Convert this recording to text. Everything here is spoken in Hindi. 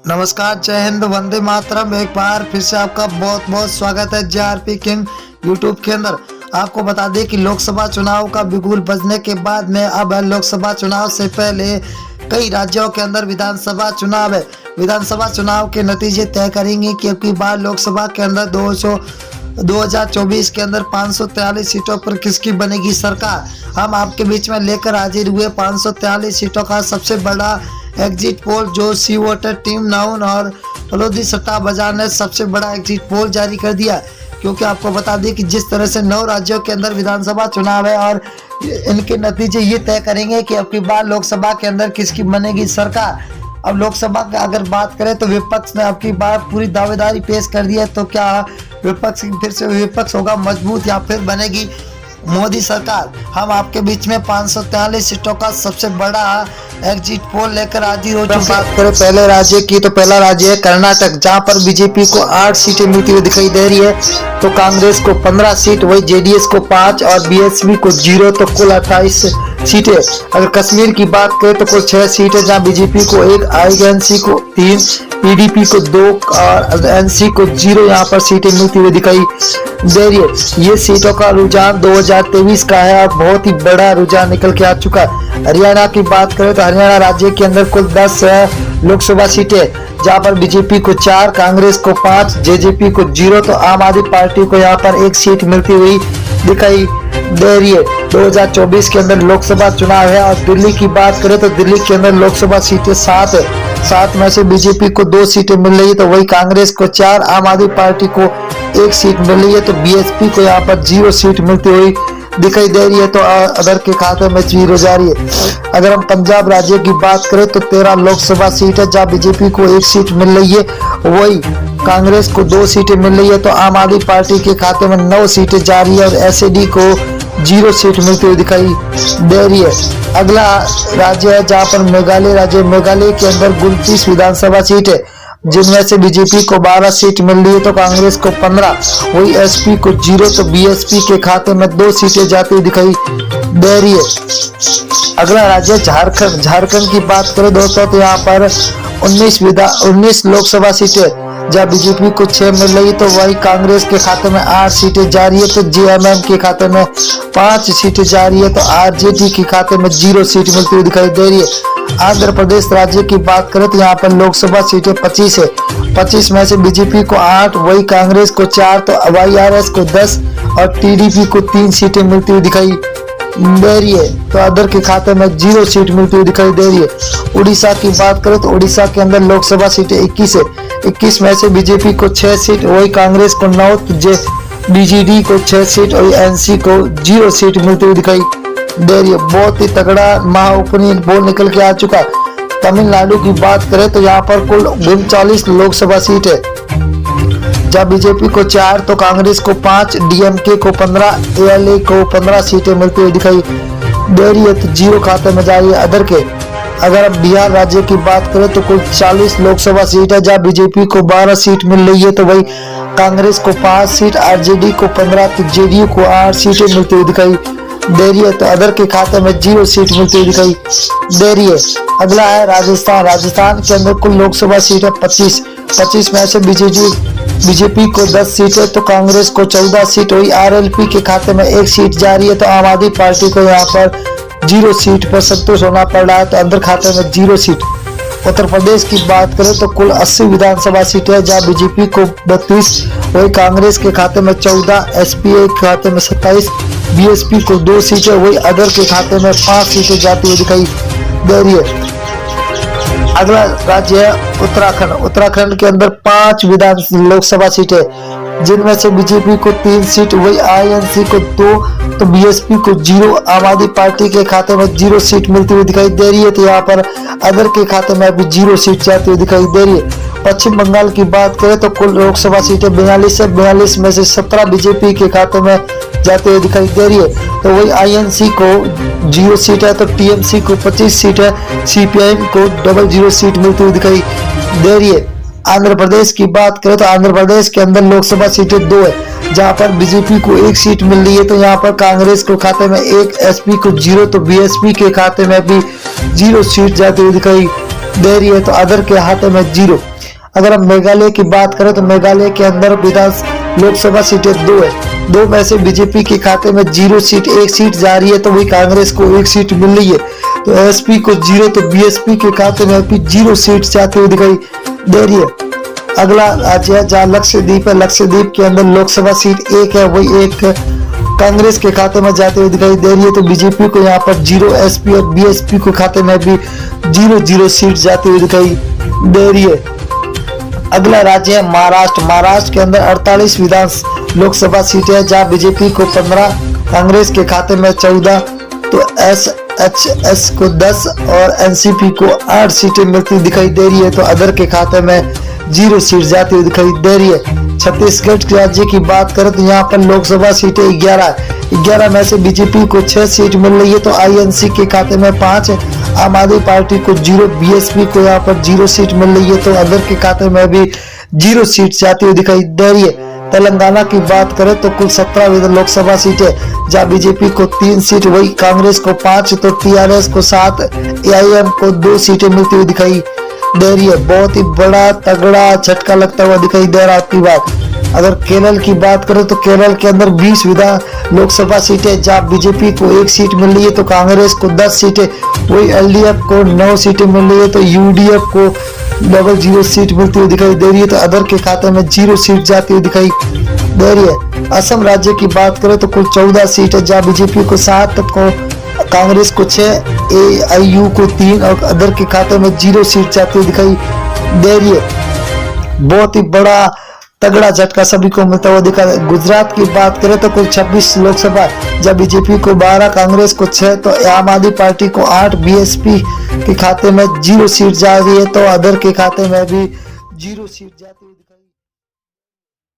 नमस्कार, जय हिंद, वंदे मातरम। एक बार फिर से आपका बहुत बहुत स्वागत है जेआरपी किंग यूट्यूब के अंदर। आपको बता दें कि लोकसभा चुनाव का बिगुल बजने के बाद में अब लोकसभा चुनाव से पहले कई राज्यों के अंदर विधानसभा चुनाव है। विधानसभा चुनाव के नतीजे तय करेंगे कि अब की बार लोकसभा के अंदर 2024 के अंदर 543 सीटों पर किसकी बनेगी सरकार। हम आपके बीच में लेकर हाजिर हुए 543 सीटों का सबसे बड़ा एग्जिट पोल जो सी वोटर टीम नाउन और लोधी सट्टा बाजार ने सबसे बड़ा एग्जिट पोल जारी कर दिया। क्योंकि आपको बता दें कि जिस तरह से 9 राज्यों के अंदर विधानसभा चुनाव है और इनके नतीजे ये तय करेंगे कि अब की बार लोकसभा के अंदर किसकी बनेगी सरकार। अब लोकसभा की अगर बात करें तो विपक्ष ने अब की बार पूरी दावेदारी पेश कर दी है। तो क्या विपक्ष फिर से विपक्ष होगा मजबूत या फिर बनेगी मोदी सरकार। हम आपके बीच में 543 सीटों का सबसे बड़ा एग्जिट पोल लेकर हाजिर हो चुके। बात करें पहले राज्य की तो पहला राज्य है कर्नाटक, जहां पर बीजेपी को 8 सीटें मिलती हुई दिखाई दे रही है। तो कांग्रेस को 15 सीट, वही जेडीएस को 5 और बीएसपी को 0, तो कुल 28 सीटें। अगर कश्मीर की बात करें तो कुल 6 सीटें, जहां बीजेपी को 1, आईएनसी को 3, पीडीपी को 2 और एनसी को 0 यहाँ पर सीटें मिलती हुई दिखाई दे रही है। ये सीटों का रुझान 2023 का है और बहुत ही बड़ा रुझान निकल के आ चुका है। हरियाणा की बात करें तो हरियाणा राज्य के अंदर कुल 10 लोकसभा सीटें, जहां पर बीजेपी को 4, कांग्रेस को 5, जेजेपी को 0, तो आम आदमी पार्टी को यहाँ पर 1 सीट मिलती हुई दिखाई दे रही है। 2024 के अंदर लोकसभा चुनाव है। और दिल्ली की बात करें तो दिल्ली के अंदर लोकसभा सीटें 7 है। 7 में से बीजेपी को 2 सीटें मिल रही है, तो वही कांग्रेस को 4, आम आदमी पार्टी को 1 सीट मिल रही है, तो बीएसपी को यहाँ पर 0 सीट मिलती हुई दिखाई दे रही है। तो अदर के खाते में 0 जा रही है। अगर हम पंजाब राज्य की बात करें तो 13 लोकसभा सीट है, जहाँ बीजेपी को 1 सीट मिल रही है, वही कांग्रेस को 2 सीटें मिल रही है, तो आम आदमी पार्टी के खाते में 9 सीटें जा रही है और एसएडी को 0 सीट मिलती हुई दिखाई दे रही है। अगला राज्य है जहाँ पर मेघालय राज्य। मेघालय के अंदर 29 विधानसभा सीट है, जिनमें से बीजेपी को 12 सीट मिल रही है, तो कांग्रेस को 15, वही एसपी को 0, तो बीएसपी के खाते में 2 सीटें जाती हुई दिखाई दे रही है। अगला राज्य झारखंड। झारखंड की बात करें दोस्तों तो यहाँ पर 19 लोकसभा सीटें, जहाँ बीजेपी को 6 मिल रही, तो वही कांग्रेस के खाते में 8 सीटें जा रही है, तो जेएमएम के खाते में 5 सीटें जा रही है, तो आरजेडी के खाते में 0 सीट मिलती हुई दिखाई दे रही है। आंध्र प्रदेश राज्य की बात करें तो यहाँ पर लोकसभा सीटें 25 है। 25 में से बीजेपी को 8, वही कांग्रेस को 4, तो वाईआरएस को 10 और टीडीपी को 3 सीटें मिलती हुई दिखाई दे रही है, तो अदर के खाते में 0 सीट मिलती हुई दिखाई दे रही है। उड़ीसा की बात करें तो उड़ीसा के अंदर लोकसभा सीटें 21 है। 21 में से बीजेपी को 6 सीट, वही कांग्रेस को 9, बीजेडी को 6 सीट और एनसी को 0 सीट मिलती हुई दिखाई दे रही है। बहुत ही तगड़ा महाउपनी पोल निकल के आ चुका। तमिलनाडु की बात करें तो यहाँ पर कुल 39 लोकसभा सीट है, जहाँ बीजेपी को 4, तो कांग्रेस को 5, डीएमके को 15, एएलए को 15 सीटें मिलती हुई दिखाई दे रही है, तो 0 खाते में जा रही है अदर के। अगर अब बिहार राज्य की बात करें तो कुल 40 लोकसभा सीट है, जहाँ बीजेपी को 12 सीट मिल रही है, तो वही कांग्रेस को 5 सीट, आरजेडी को 15, तो जेडीयू को 8 सीटें मिलती हुई दिखाई दे रही है, तो अदर के खाते में 0 सीट मिलती हुई दिखाई दे रही है। अगला है राजस्थान। राजस्थान के अंदर कुल लोकसभा सीट है 25 में से बीजेपी को 10 सीट है, तो कांग्रेस को 14 सीट, वही आरएलपी के खाते में 1 सीट जा रही है, तो आम आदमी पार्टी को यहाँ पर 0 सीट पर संतोष होना पड़ रहा है, तो अंदर खाते में 0 सीट। उत्तर प्रदेश की बात करें तो कुल 80 विधानसभा सीटें है, जहाँ बीजेपी को 32, वही कांग्रेस के खाते में 14, एसपीआई के खाते में 27, बीएसपी को 2 सीटें, वही अदर के खाते में 5 सीटें जाती हुई दिखाई दे रही है। अगला राज्य है उत्तराखंड। उत्तराखंड के अंदर 5 लोकसभा सीटें, जिनमें से बीजेपी को 3 सीट, वही आईएनसी को 2, तो बीएसपी को 0, आम आदमी पार्टी के खाते में 0 सीट मिलती हुई दिखाई दे रही है, तो यहाँ पर अदर के खाते में अभी 0 सीट जाती हुई दिखाई दे रही है। पश्चिम बंगाल की बात करें तो कुल लोकसभा सीटें 42 है। 42 में से 17 बीजेपी के खाते में जाते हुए दिखाई दे रही है, तो वही आईएनसी को 0 सीट है, तो टीएमसी को 25 सीट है, सीपीआईएम को 00 सीट मिलती हुई दिखाई दे रही है। आंध्र प्रदेश की बात करें तो आंध्र प्रदेश के अंदर लोकसभा सीटें 2 है, जहां पर बीजेपी को 1 सीट मिल रही है, तो यहाँ पर कांग्रेस को खाते में 1, एसपी को 0, तो बीएसपी के खाते में भी 0 सीट जाती हुई दिखाई दे रही है, तो अदर के खाते में 0। अगर हम मेघालय की बात करें तो मेघालय के अंदर लोकसभा सीटें 2 है। 2 में से बीजेपी के खाते में 0 सीट, 1 सीट जा रही है, तो वही कांग्रेस को 1 सीट मिल रही है। तो एसपी को 0, तो बीएसपी के खाते में भी 0 सीट जाती हुई दिखाई दे रही है। अगला राज्य है जहाँ लक्षद्वीप है। लक्षद्वीप के अंदर लोकसभा सीट 1 है, वही 1 कांग्रेस के खाते में जाते हुए दिखाई दे रही है। तो बीजेपी को यहाँ पर 0, एसपी और बीएसपी के खाते में भी 0 सीट जाती हुई दिखाई दे रही है। अगला राज्य है महाराष्ट्र। महाराष्ट्र के अंदर 48 विधान लोकसभा सीटें हैं, जहाँ बीजेपी को 15, कांग्रेस के खाते में 14, तो एसएचएस को 10 और एनसीपी को 8 सीटें मिलती दिखाई दे रही है। तो अदर के खाते में 0 सीट जाती हुई दिखाई दे रही है। छत्तीसगढ़ राज्य की बात करें तो यहाँ पर लोकसभा सीटें 11 में से बीजेपी को 6 सीट मिल रही है, तो आईएनसी के खाते में 5 है। आम आदमी पार्टी को 0, बीएसपी को यहाँ पर 0 सीट मिल रही है, तो अदर के खाते में भी 0 सीट जाती हुई दिखाई दे रही है। तेलंगाना की बात करें तो कुल 17 लोकसभा सीटें, जहाँ बीजेपी को 3 सीट, वही कांग्रेस को 5, तो टीआरएस को 7, एआईएम को 2 सीटें मिलती हुई दिखाई दे रही है। बहुत ही बड़ा तगड़ा झटका लगता हुआ दिखाई दे रहा है आपकी बात। अगर केरल की बात करें तो केरल के अंदर 20 विधान लोकसभा सीटें, जहाँ बीजेपी को 1 सीट मिल रही है, तो कांग्रेस को 10 सीटें, वही एलडीएफ को 9 सीटें मिल रही है, तो यूडीएफ को 0 सीट मिलती हुई दिखाई दे रही है, तो अदर के खाते में 0 सीट जाती हुई दिखाई दे रही है। असम राज्य की बात करें तो कुल 14 सीट है, जहाँ बीजेपी को 7, को कांग्रेस को 6, एआईयू को 3 और अदर के खाते में 0 सीट जाती हुई दिखाई दे रही है। बहुत ही बड़ा तगड़ा झटका सभी को मिलता हुआ दिखा। गुजरात की बात करें तो कुल 26 लोकसभा, जब बीजेपी को 12, कांग्रेस को 6, तो आम आदमी पार्टी को 8, बीएसपी के खाते में 0 सीट जा रही है, तो अदर के खाते में भी 0 सीट जाती हुई दिखाई